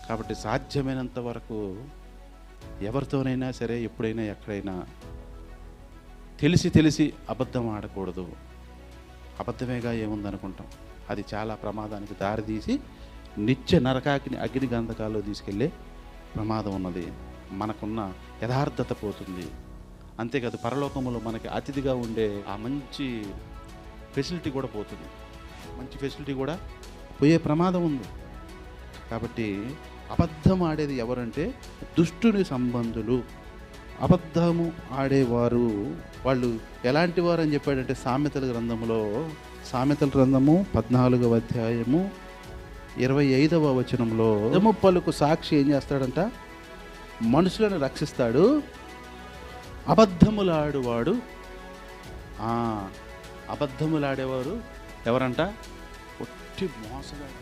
కాబట్టి సాధ్యమైనంత వరకు ఎవరితోనైనా సరే, ఎప్పుడైనా ఎక్కడైనా తెలిసి అబద్ధం ఆడకూడదు. అబద్ధమేగా ఏముందనుకుంటాం. అది చాలా ప్రమాదానికి దారితీసి నిత్య నరకాగ్ని అగ్ని గంధకాల్లో తీసుకెళ్ళే ప్రమాదం ఉన్నది. మనకున్న యథార్థత పోతుంది. అంతేకాదు, పరలోకములో మనకి అతిథిగా ఉండే ఆ మంచి ఫెసిలిటీ కూడా పోతుంది. మంచి ఫెసిలిటీ కూడా పోయే ప్రమాదం ఉంది. కాబట్టి అబద్ధం ఆడేది ఎవరంటే దుష్టుని సంబంధులు. అబద్ధము ఆడేవారు వాళ్ళు ఎలాంటి వారు అని చెప్పాడంటే సామెతల గ్రంథంలో, సామెతల గ్రంథము 14వ అధ్యాయము 25వ వచనంలో, నిజము పలుకు సాక్షి ఏం చేస్తాడంట? మనుషులను రక్షిస్తాడు. అబద్ధములాడువాడు, అబద్ధములాడేవారు ఎవరంట? ఒట్టి మోసగాడు.